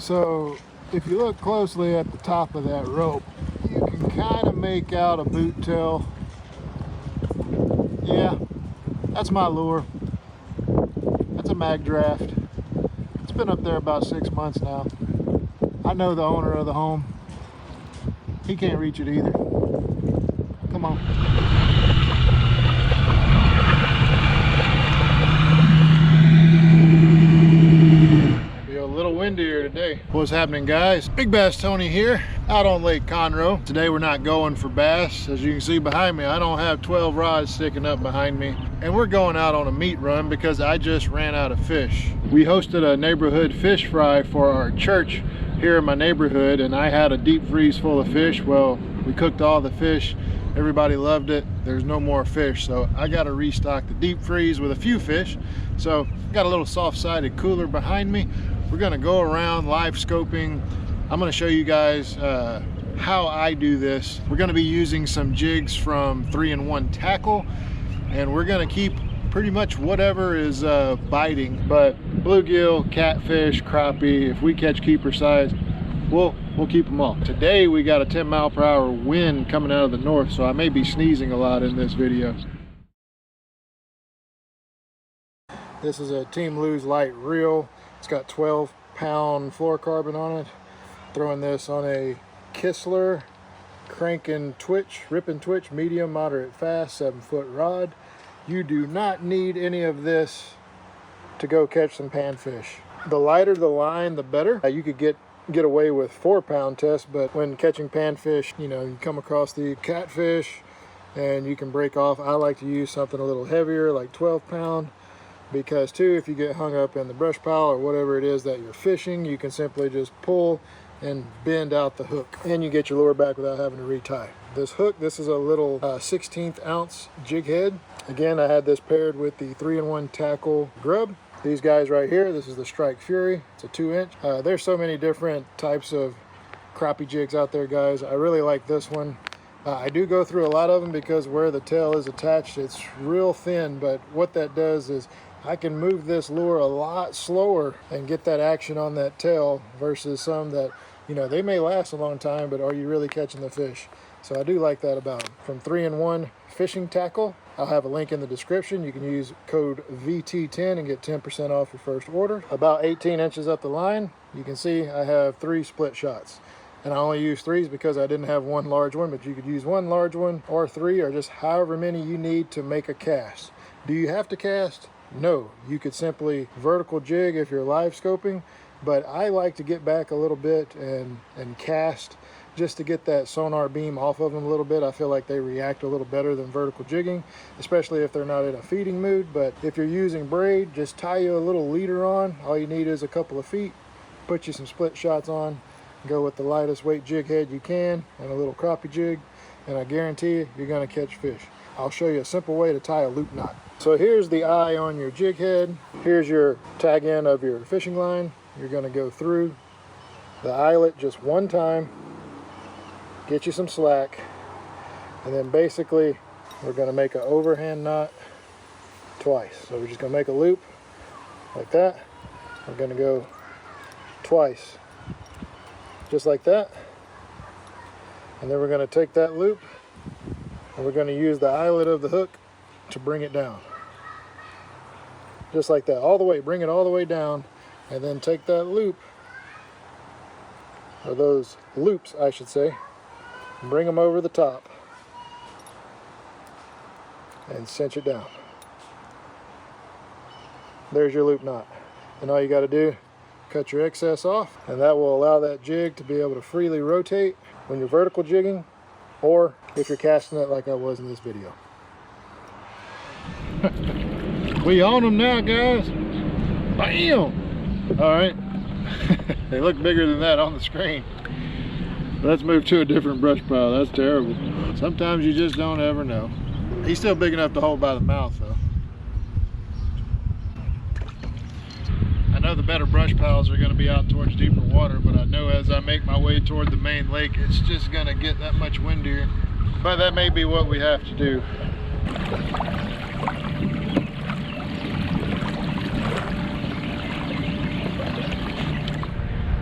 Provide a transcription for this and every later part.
So if you look closely at the top of that rope, you can kind of make out a boot tail. Yeah, that's my lure. That's a mag draft. It's been up there about 6 months now. I know the owner of the home. He can't reach it either. Come on. Be a little windier today. What's happening, guys? Big Bass Tony here, out on Lake Conroe. Today we're not going for bass. As you can see behind me, I don't have 12 rods sticking up behind me. And we're going out on a meat run because I just ran out of fish. We hosted a neighborhood fish fry for our church here in my neighborhood, and I had a deep freeze full of fish. Well, we cooked all the fish. Everybody loved it. There's no more fish, so I got to restock the deep freeze with a few fish. So got a little soft-sided cooler behind me. We're gonna go around live scoping. I'm gonna show you guys how I do this. We're gonna be using some jigs from 3-in-1 Tackle, and we're gonna keep pretty much whatever is biting, but bluegill, catfish, crappie, if we catch keeper size, we'll keep them all. Today we got a 10-mile-per-hour wind coming out of the north, so I may be sneezing a lot in this video. This is a Team Lou's light reel. It's got 12-pound fluorocarbon on it. Throwing this on a Kistler crank and twitch, rip and twitch, medium, moderate, fast, 7-foot rod. You do not need any of this to go catch some panfish. The lighter the line, the better. You could get away with 4-pound tests, but when catching panfish, you know, you come across the catfish and you can break off. I like to use something a little heavier, like 12-pound, because too, if you get hung up in the brush pile or whatever it is that you're fishing, you can simply just pull and bend out the hook, and you get your lure back without having to retie. This hook, this is a little 16th ounce jig head. Again, I had this paired with the 3-in-1 Tackle grub. These guys right here, this is the Strike Fury. It's a 2-inch. There's so many different types of crappie jigs out there, guys. I really like this one. I do go through a lot of them because where the tail is attached, it's real thin, but what that does is I can move this lure a lot slower and get that action on that tail versus some that, you know, they may last a long time, but are you really catching the fish? So I do like that about them. From 3-in-1 Fishing Tackle, I'll have a link in the description. You can use code VT10 and get 10% off your first order. About 18 inches up the line, you can see I have 3 split shots. And I only use 3s because I didn't have one large one, but you could use 1 large one or 3 or just however many you need to make a cast. Do you have to cast? No, you could simply vertical jig if you're live scoping, but I like to get back a little bit and cast just to get that sonar beam off of them a little bit. I feel like they react a little better than vertical jigging, especially if they're not in a feeding mood. But if you're using braid, just tie you a little leader on. All you need is a couple of feet, put you some split shots on, go with the lightest weight jig head you can and a little crappie jig, and I guarantee you, you're gonna catch fish. I'll show you a simple way to tie a loop knot. So here's the eye on your jig head. Here's your tag end of your fishing line. You're gonna go through the eyelet just one time, get you some slack, and then basically we're gonna make an overhand knot twice. So we're just gonna make a loop like that. We're gonna go twice, just like that. And then we're gonna take that loop and we're gonna use the eyelet of the hook to bring it down. Just like that, all the way, bring it all the way down, and then take that loop, or those loops I should say, and bring them over the top and cinch it down. There's your loop knot. And all you got to do, cut your excess off, and that will allow that jig to be able to freely rotate when you're vertical jigging, or if you're casting it like I was in this video. We on them now, guys. Bam! All right. They look bigger than that on the screen. Let's move to a different brush pile. That's terrible. Sometimes you just don't ever know. He's still big enough to hold by the mouth, though. I know the better brush piles are going to be out towards deeper water, but I know as I make my way toward the main lake, it's just going to get that much windier. But that may be what we have to do.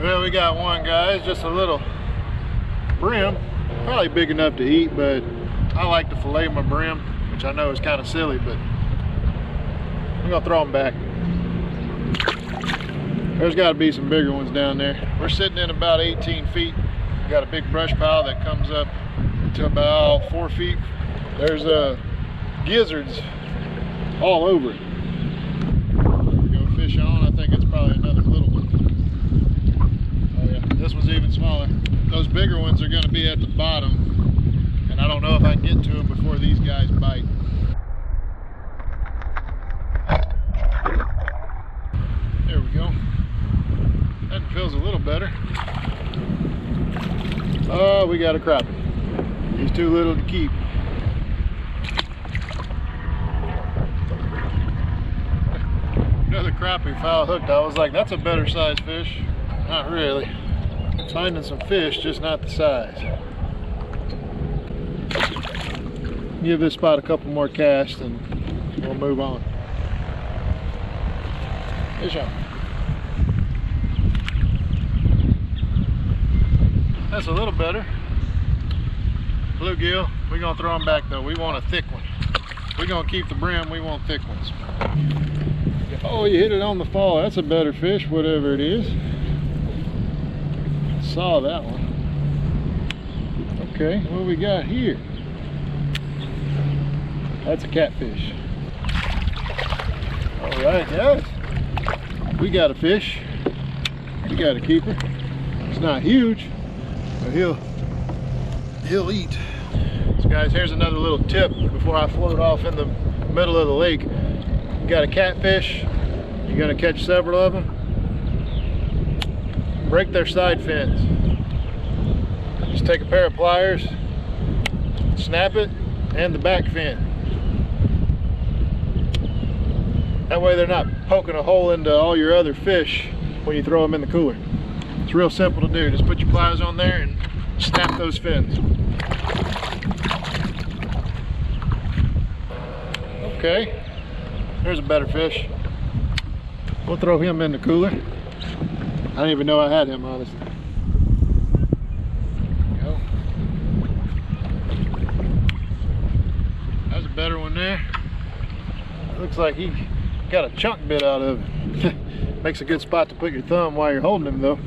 Well, we got one, guys, just a little brim. Probably big enough to eat, but I like to fillet my brim, which I know is kind of silly, but I'm gonna throw them back. There's got to be some bigger ones down there. We're sitting in about 18 feet. We got a big brush pile that comes up to about 4 feet. There's gizzards all over it. Go fish on. I think it's probably another little one. Oh yeah, this one's even smaller. Those bigger ones are going to be at the bottom, and I don't know if I can get to them before these guys bite. There we go. That feels a little better. Oh, we got a crappie. He's too little to keep. Another crappie foul hooked. I was like, that's a better size fish. Not really. Finding some fish, just not the size. Give this spot a couple more casts and we'll move on. Fish on. That's a little better. Bluegill. We're gonna throw them back though. We want a thick one. We're gonna keep the brim. We want thick ones. Oh, you hit it on the fall. That's a better fish, whatever it is. Saw that one. Okay, what we got here? That's a catfish. All right, guys. We got a fish. We got a keeper. It's not huge, but he'll eat. So guys, here's another little tip before I float off in the middle of the lake. You got a catfish, you're gonna catch several of them. Break their side fins. Just take a pair of pliers, snap it, and the back fin. That way they're not poking a hole into all your other fish when you throw them in the cooler. It's real simple to do. Just put your pliers on there and snap those fins. Okay, there's a better fish. We'll throw him in the cooler. I didn't even know I had him, honestly. There we go. That's a better one there. Looks like he got a chunk bit out of it. Makes a good spot to put your thumb while you're holding him though.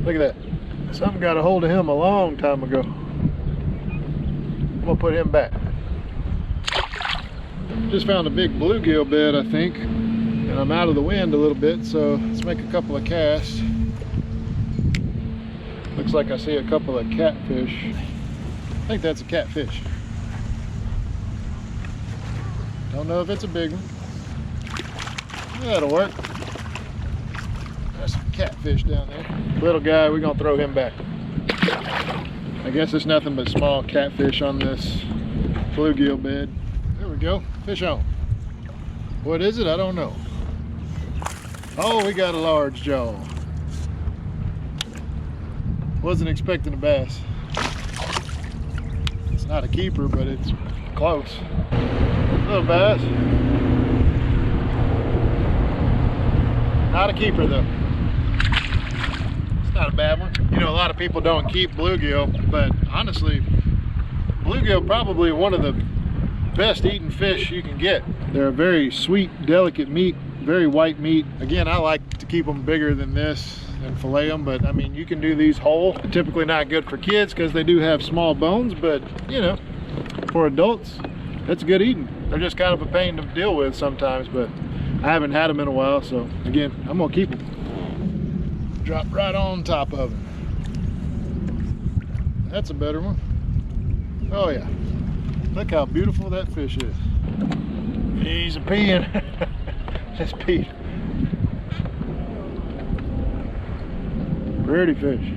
Look at that. Something got a hold of him a long time ago. I'm gonna put him back. Just found a big bluegill bed, I think. And I'm out of the wind a little bit, so let's make a couple of casts. Looks like I see a couple of catfish. I think that's a catfish. Don't know if it's a big one. That'll work. There's some catfish down there. Little guy, we're gonna throw him back. I guess it's nothing but small catfish on this bluegill bed. There we go, fish on. What is it? I don't know. Oh, we got a large jaw. Wasn't expecting a bass. It's not a keeper, but it's close. Little bass. Not a keeper though. It's not a bad one. You know, a lot of people don't keep bluegill, but honestly, bluegill probably one of the best eating fish you can get. They're a very sweet, delicate meat, very white meat. Again, I like to keep them bigger than this and fillet them, but I mean, you can do these whole. Typically not good for kids because they do have small bones, but you know, for adults, it's good eating. They're just kind of a pain to deal with sometimes, but I haven't had them in a while, so again, I'm gonna keep them. Drop right on top of them. That's a better one. Oh yeah. Look how beautiful that fish is. He's a peeing. That's Pete. Pretty fish.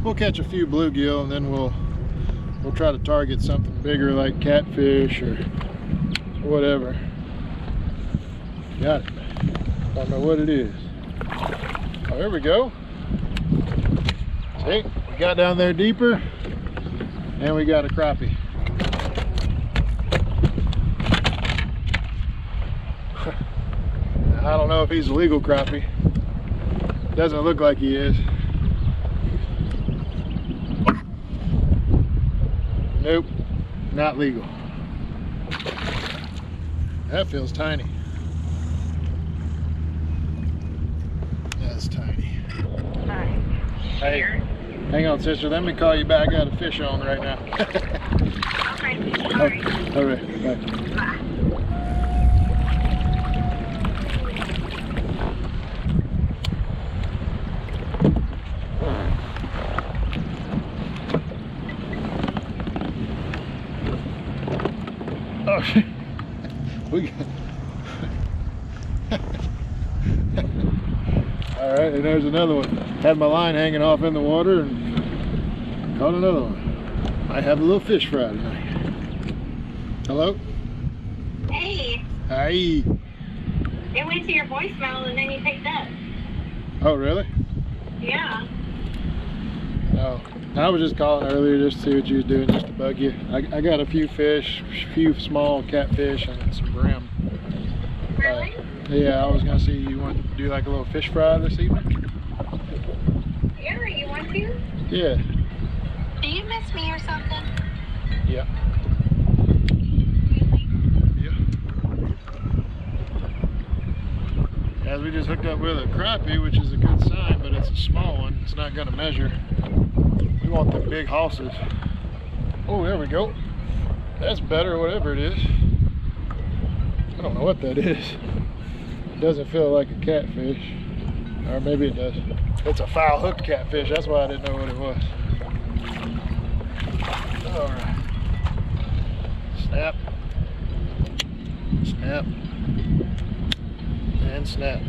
We'll catch a few bluegill and then we'll try to target something bigger like catfish or whatever. Got it. Don't know what it is. Oh, there we go. See, we got down there deeper and we got a crappie. I don't know if he's a legal crappie. Doesn't look like he is. Nope, not legal. That feels tiny. That's tiny. Hey, hang on, sister. Let me call you back. I got a fish on right now. Okay, sorry. All right, bye. Bye. Oh, we got. All right, and there's another one. Had my line hanging off in the water and caught another one. I have a little fish fry tonight. Hello? Hey. Hi. It went to your voicemail and then you picked up. Oh, really? Yeah. No. I was just calling earlier just to see what you was doing, just to bug you. I got a few fish, a few small catfish and some brim. Really? Yeah, I was gonna see you want to do like a little fish fry this evening. Yeah, you want to? Yeah. Do you miss me or something? Yeah. Really? Yeah. As we just hooked up with a crappie, which is a good sign, but it's a small one. It's not gonna measure. We want the big hosses. Oh, there we go. That's better, whatever it is. I don't know what that is. It doesn't feel like a catfish. Or maybe it does. It's a foul hooked catfish. That's why I didn't know what it was. All right. Snap. Snap. And snap.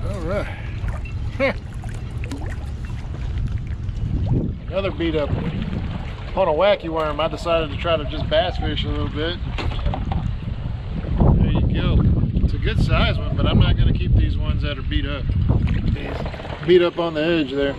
All right. Another beat up one. On a wacky worm, I decided to try to just bass fish a little bit. There you go. It's a good size one, but I'm not going to keep these ones that are beat up. These beat up on the edge there.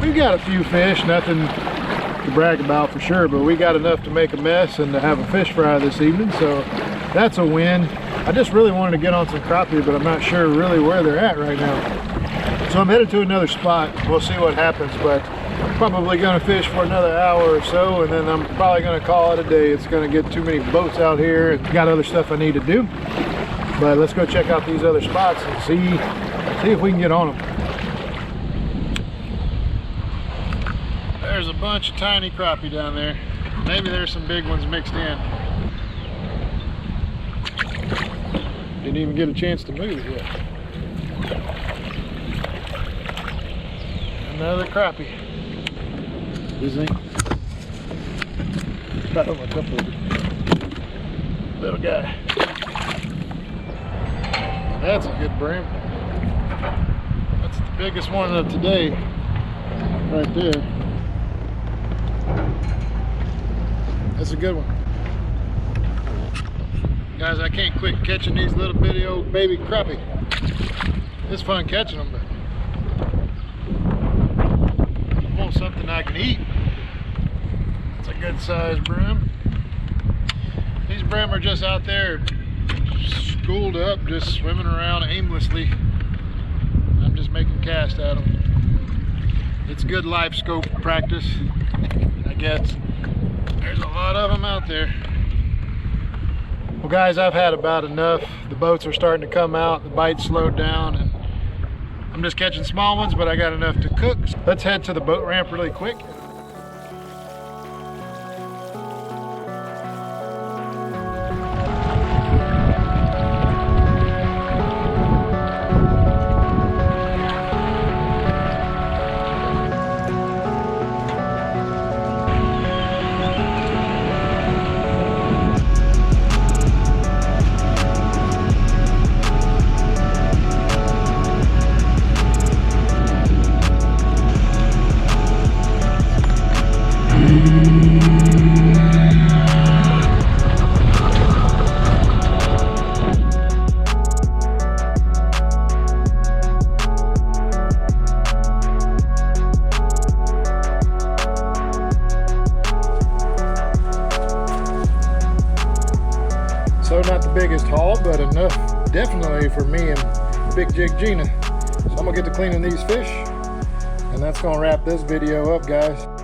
We got a few fish, nothing to brag about for sure, but we got enough to make a mess and to have a fish fry this evening, so that's a win. I just really wanted to get on some crappie, but I'm not sure really where they're at right now. So I'm headed to another spot. We'll see what happens, but probably gonna fish for another hour or so, and then I'm probably gonna call it a day. It's gonna get too many boats out here and got other stuff I need to do. But let's go check out these other spots and see if we can get on them. There's a bunch of tiny crappie down there. Maybe there's some big ones mixed in. Didn't even get a chance to move yet. Another crappie. Isn't he? Right on my couple of them. Little guy. That's a good brim. That's the biggest one of today. Right there. That's a good one. Guys, I can't quit catching these little bitty old baby crappie. It's fun catching them, but I want something I can eat. It's a good size brim. These brim are just out there schooled up, just swimming around aimlessly. I'm just making cast at them. It's good live scope practice, I guess. There's a lot of them out there. Well guys, I've had about enough. The boats are starting to come out, the bite slowed down, and I'm just catching small ones, but I got enough to cook. Let's head to the boat ramp really quick. So not the biggest haul, but enough definitely for me and Big Jig Gina. So I'm gonna get to cleaning these fish, and that's gonna wrap this video up, guys.